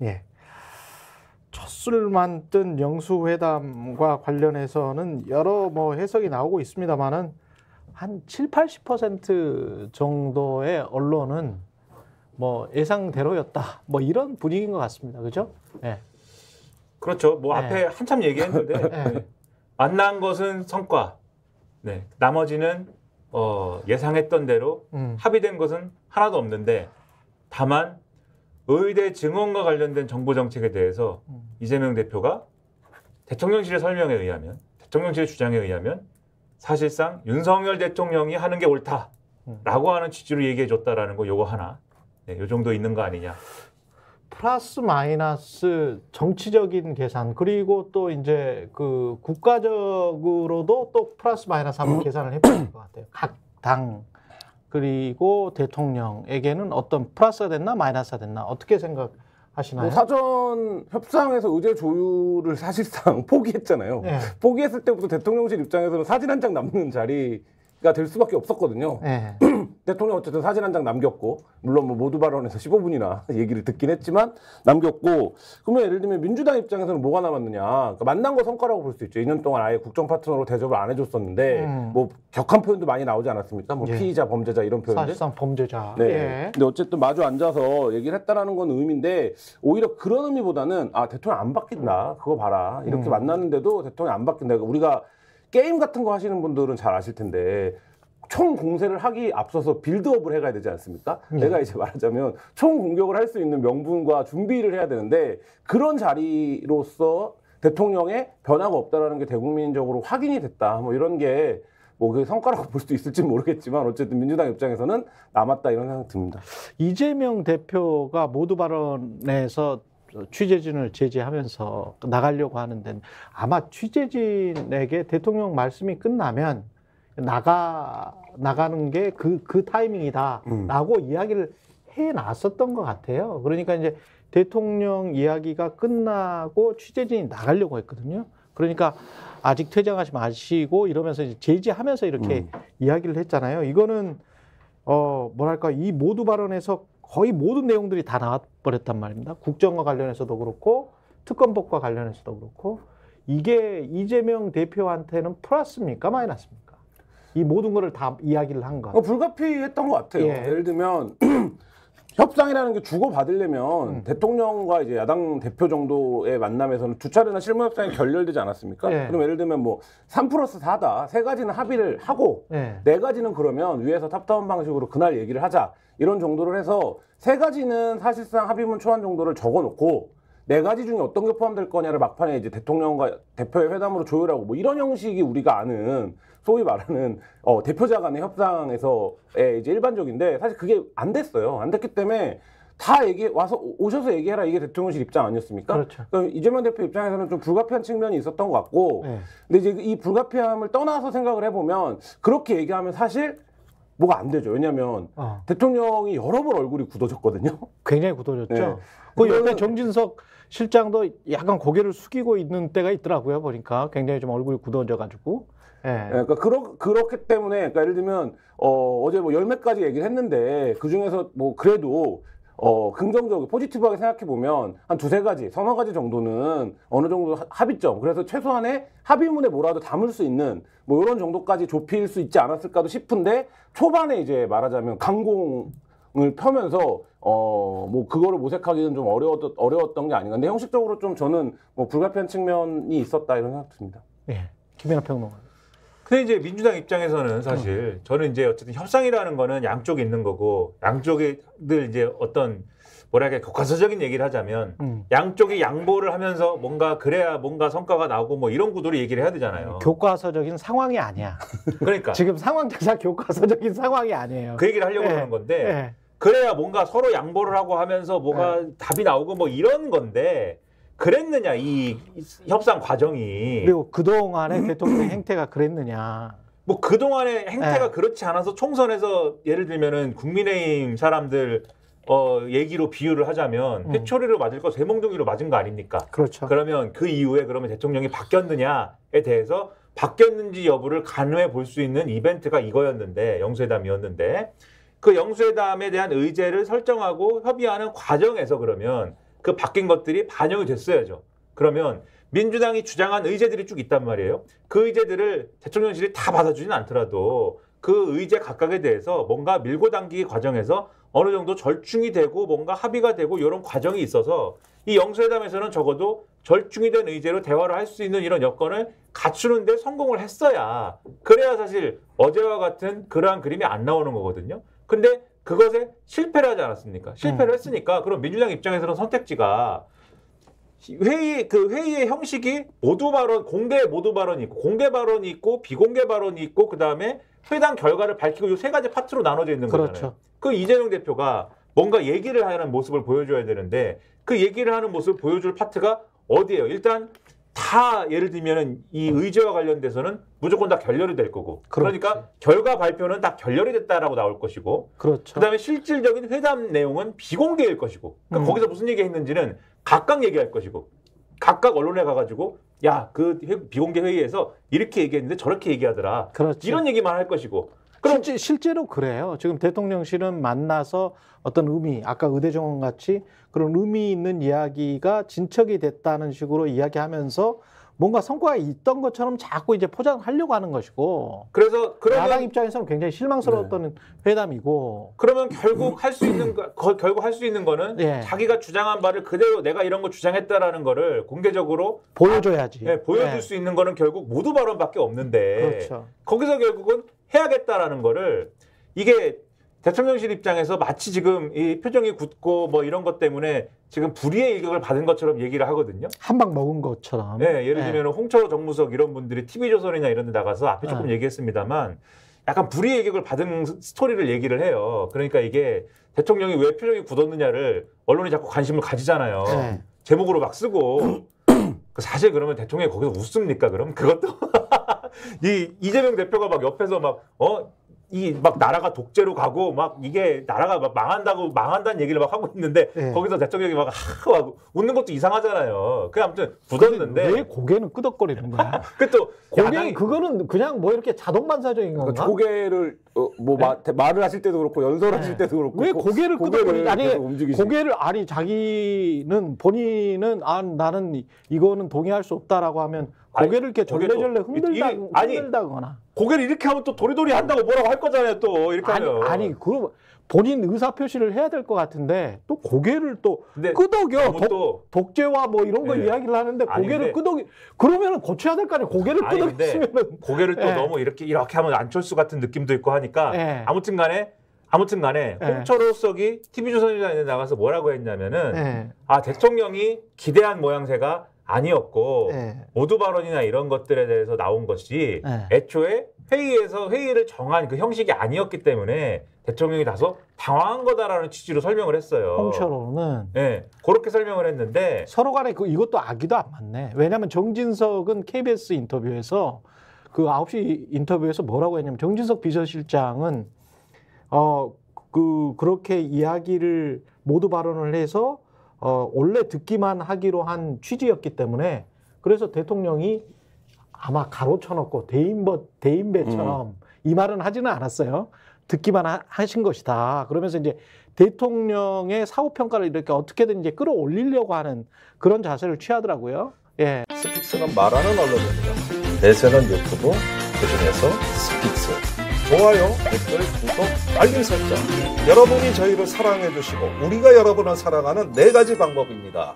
예. 첫술만 뜬 영수회담과 관련해서는 여러 뭐 해석이 나오고 있습니다만은 한 7, 80% 정도의 언론은 뭐 예상대로였다. 뭐 이런 분위기인 것 같습니다. 그죠? 예. 그렇죠. 뭐 앞에 한참 얘기했는데 만난 것은 성과. 네. 나머지는 예상했던 대로 합의된 것은 하나도 없는데 다만 의대 증원과 관련된 정보 정책에 대해서 이재명 대표가 대통령실의 설명에 의하면 대통령실의 주장에 의하면 사실상 윤석열 대통령이 하는 게 옳다라고 하는 취지로 얘기해 줬다라는 거 요거 하나. 네, 요 정도 있는 거 아니냐. 플러스 마이너스 정치적인 계산 그리고 또 이제 그 국가적으로도 또 플러스 마이너스 한번 계산을 해봐야 될 것 같아요. 각 당 그리고 대통령에게는 어떤 플러스가 됐나 마이너스가 됐나 어떻게 생각하시나요? 뭐 사전 협상에서 의제 조율을 사실상 포기했잖아요. 네. 포기했을 때부터 대통령실 입장에서는 사진 한 장 남는 자리가 될 수밖에 없었거든요. 네. 대통령 어쨌든 사진 한 장 남겼고 물론 뭐 모두 발언에서 15분이나 얘기를 듣긴 했지만 남겼고 그러면 예를 들면 민주당 입장에서는 뭐가 남았느냐 그러니까 만난 거 성과라고 볼 수 있죠. 2년 동안 아예 국정 파트너로 대접을 안 해줬었는데 뭐 격한 표현도 많이 나오지 않았습니까? 뭐 피의자 범죄자 이런 표현들 사실상 범죄자. 네. 예. 근데 어쨌든 마주 앉아서 얘기를 했다라는 건 의미인데 오히려 그런 의미보다는 아 대통령 안 바뀐다 그거 봐라 이렇게 만났는데도 대통령 안 바뀐다. 그러니까 우리가 게임 같은 거 하시는 분들은 잘 아실 텐데 총 공세를 하기 앞서서 빌드업을 해가야 되지 않습니까? 내가 이제 말하자면 총 공격을 할 수 있는 명분과 준비를 해야 되는데 그런 자리로서 대통령의 변화가 없다라는 게 대국민적으로 확인이 됐다. 뭐 이런 게 뭐 그 성과라고 볼 수도 있을지 모르겠지만 어쨌든 민주당 입장에서는 남았다 이런 생각 듭니다. 이재명 대표가 모두 발언에서 취재진을 제지하면서 나가려고 하는데 아마 취재진에게 대통령 말씀이 끝나면 나가는 게 그 타이밍이다라고 이야기를 해놨었던 것 같아요. 그러니까 이제 대통령 이야기가 끝나고 취재진이 나가려고 했거든요. 그러니까 아직 퇴장하지 마시고 이러면서 이제 제지하면서 이렇게 이야기를 했잖아요. 이거는 뭐랄까 이 모두 발언에서 거의 모든 내용들이 다 나와버렸단 말입니다. 국정과 관련해서도 그렇고 특검법과 관련해서도 그렇고 이게 이재명 대표한테는 플러스입니까 마이너스입니까? 이 모든 거를 다 이야기를 한 거. 불가피했던 것 같아요. 예. 예를 들면 협상이라는 게 주고받으려면 대통령과 이제 야당 대표 정도의 만남에서는 두 차례나 실무 협상이 결렬되지 않았습니까? 예. 그럼 예를 들면 뭐 3+4다 세 가지는 합의를 하고 예. 네 가지는 그러면 위에서 탑다운 방식으로 그날 얘기를 하자 이런 정도를 해서 세 가지는 사실상 합의문 초안 정도를 적어놓고 네 가지 중에 어떤 게 포함될 거냐를 막판에 이제 대통령과 대표의 회담으로 조율하고 뭐 이런 형식이 우리가 아는 소위 말하는 대표자 간의 협상에서의 이제 일반적인데 사실 그게 안 됐어요. 안 됐기 때문에 다 오셔서 얘기해라 이게 대통령실 입장 아니었습니까? 그렇죠. 그러니까 이재명 대표 입장에서는 좀 불가피한 측면이 있었던 것 같고 네. 근데 이제 이 불가피함을 떠나서 생각을 해보면 그렇게 얘기하면 사실 뭐가 안 되죠. 왜냐하면 대통령이 여러 번 얼굴이 굳어졌거든요. 굉장히 굳어졌죠. 네. 그 옆에 정진석 실장도 약간 고개를 숙이고 있는 때가 있더라고요. 보니까 굉장히 좀 얼굴이 굳어져가지고. 예. 그러니까 그렇기 때문에 그러니까 예를 들면 어제 뭐 10몇 가지 얘기를 했는데 그 중에서 뭐 그래도 긍정적으로 포지티브하게 생각해 보면 한 두세 가지, 서너 가지 정도는 어느 정도 합의점. 그래서 최소한의 합의문에 뭐라도 담을 수 있는 뭐 이런 정도까지 좁힐 수 있지 않았을까도 싶은데 초반에 이제 말하자면 강공을 펴면서 뭐 그거를 모색하기는 좀 어려웠던 게 아닌가. 근데 형식적으로 좀 저는 뭐 불가피한 측면이 있었다 이런 생각 듭니다. 예. 김연아 평론가. 근데 이제 민주당 입장에서는 사실 저는 이제 어쨌든 협상이라는 거는 양쪽이 있는 거고 양쪽이 늘 이제 어떤 뭐랄까 교과서적인 얘기를 하자면 양쪽이 양보를 하면서 뭔가 그래야 뭔가 성과가 나오고 뭐 이런 구도로 얘기를 해야 되잖아요. 교과서적인 상황이 아니야. 그러니까 지금 상황 자체가 교과서적인 상황이 아니에요. 그 얘기를 하려고 하는 건데 그래야 뭔가 서로 양보를 하고 하면서 뭐가 답이 나오고 뭐 이런 건데 그랬느냐 이 협상 과정이. 그리고 그동안의 대통령의 행태가 그랬느냐. 뭐 그동안의 행태가 그렇지 않아서 총선에서 예를 들면은 국민의힘 사람들 얘기로 비유를 하자면 회초리로 맞을 거 쇠몽둥이로 맞은 거 아닙니까? 그렇죠. 그러면 그 이후에 그러면 대통령이 바뀌었느냐에 대해서 바뀌었는지 여부를 간호해 볼 수 있는 이벤트가 이거였는데 영수회담이었는데 그 영수회담에 대한 의제를 설정하고 협의하는 과정에서 그러면 그 바뀐 것들이 반영이 됐어야죠. 그러면 민주당이 주장한 의제들이 쭉 있단 말이에요. 그 의제들을 대통령실이 다 받아주지는 않더라도 그 의제 각각에 대해서 뭔가 밀고 당기기 과정에서 어느 정도 절충이 되고 뭔가 합의가 되고 이런 과정이 있어서 이 영수회담에서는 적어도 절충이 된 의제로 대화를 할 수 있는 이런 여건을 갖추는데 성공을 했어야 그래야 사실 어제와 같은 그러한 그림이 안 나오는 거거든요. 근데 그것에 실패를 하지 않았습니까? 실패를 했으니까 그럼 민주당 입장에서는 선택지가 회의의 형식이 모두 발언, 공개 모두 발언이 있고, 공개 발언이 있고, 비공개 발언이 있고, 그 다음에 회담 결과를 밝히고 이 세 가지 파트로 나눠져 있는 거잖아요. 그렇죠. 그 이재명 대표가 뭔가 얘기를 하는 모습을 보여줘야 되는데 그 얘기를 하는 모습을 보여줄 파트가 어디예요? 일단 다 예를 들면은 이 의제와 관련돼서는 무조건 다 결렬이 될 거고, 그러니까 결과 발표는 다 결렬이 됐다라고 나올 것이고, 그렇죠. 그다음에 실질적인 회담 내용은 비공개일 것이고, 그러니까 거기서 무슨 얘기했는지는 각각 얘기할 것이고, 각각 언론에 가가지고 야, 그 비공개 회의에서 이렇게 얘기했는데 저렇게 얘기하더라. 그렇죠. 이런 얘기만 할 것이고. 그럼 실제로 그래요. 지금 대통령실은 만나서 어떤 의미, 아까 의대정원 같이 그런 의미 있는 이야기가 진척이 됐다는 식으로 이야기하면서 뭔가 성과가 있던 것처럼 자꾸 이제 포장하려고 하는 것이고. 그래서 야당 입장에서는 굉장히 실망스러웠던 회담이고. 그러면 결국 할 수 있는 결국 할 수 있는 거는 예. 자기가 주장한 바를 그대로 내가 이런 거 주장했다라는 거를 공개적으로 보여줘야지. 보여줄 예. 수 있는 거는 결국 모두 발언밖에 없는데 그렇죠. 거기서 결국은 해야겠다라는 거를 이게 대통령실 입장에서 마치 지금 이 표정이 굳고 뭐 이런 것 때문에 지금 불의의 일격을 받은 것처럼 얘기를 하거든요. 한 방 먹은 것처럼. 네, 예를 들면 홍철호 정무석 이런 분들이 TV조선이나 이런 데 나가서 앞에 조금 얘기했습니다만 약간 불의의 일격을 받은 스토리를 얘기를 해요. 그러니까 이게 대통령이 왜 표정이 굳었느냐를 언론이 자꾸 관심을 가지잖아요. 네. 제목으로 막 쓰고. 사실 그러면 대통령이 거기서 웃습니까? 그럼 그것도 이재명 대표가 막 옆에서 막 나라가 독재로 가고 막 이게 나라가 막 망한다는 얘기를 막 하고 있는데 네. 거기서 대통령이 막 웃는 것도 이상하잖아요. 그 아무튼 굳었는데 왜 고개는 끄덕거리는 거야? 그또 고개 그거는 그냥 뭐 이렇게 자동 반사적인 건가? 그러니까 고개를 말을 하실 때도 그렇고 연설하실 때도 그렇고 왜 고개를 끄덕거리지? 아니 움직이시죠. 고개를 자기는 본인은 나는 이거는 동의할 수 없다라고 하면 고개를 이렇게 절레절레 흔들다거나 고개를 이렇게 하면 또 도리도리 한다고 뭐라고 할 거잖아요. 또 이렇게 하면 아니 그 본인 의사 표시를 해야 될 것 같은데 또 고개를 또 끄덕여 독재와 뭐 이런 거 이야기를 하는데 고개를 끄덕이 그러면은 고쳐야 될 거 아니에요. 고개를 끄덕이시면은 고개를 또 너무 이렇게 하면 안철수 같은 느낌도 있고 하니까 아무튼간에 홍철호 석이 TV조선에 나가서 뭐라고 했냐면은 대통령이 기대한 모양새가 아니었고 모두 발언이나 이런 것들에 대해서 나온 것이 애초에 회의를 정한 그 형식이 아니었기 때문에 대통령이 다소 당황한 거다라는 취지로 설명을 했어요. 홍철호는 그렇게 설명을 했는데 서로 간에 이것도 아기도 안 맞네. 왜냐하면 정진석은 KBS 인터뷰에서 그 9시 인터뷰에서 뭐라고 했냐면 정진석 비서실장은 그렇게 이야기를 모두 발언을 해서 원래 듣기만 하기로 한 취지였기 때문에 그래서 대통령이 아마 가로쳐놓고 대인배처럼 이 말은 하지는 않았어요. 듣기만 하신 것이다. 그러면서 이제 대통령의 사후평가를 이렇게 어떻게든 이제 끌어올리려고 하는 그런 자세를 취하더라고요. 예. 스픽스는 말하는 언론입니다. 대세는 유튜브, 그중에서 스픽스. 좋아요, 댓글, 구독, 알림 설정. 여러분이 저희를 사랑해 주시고 우리가 여러분을 사랑하는 4가지 방법입니다.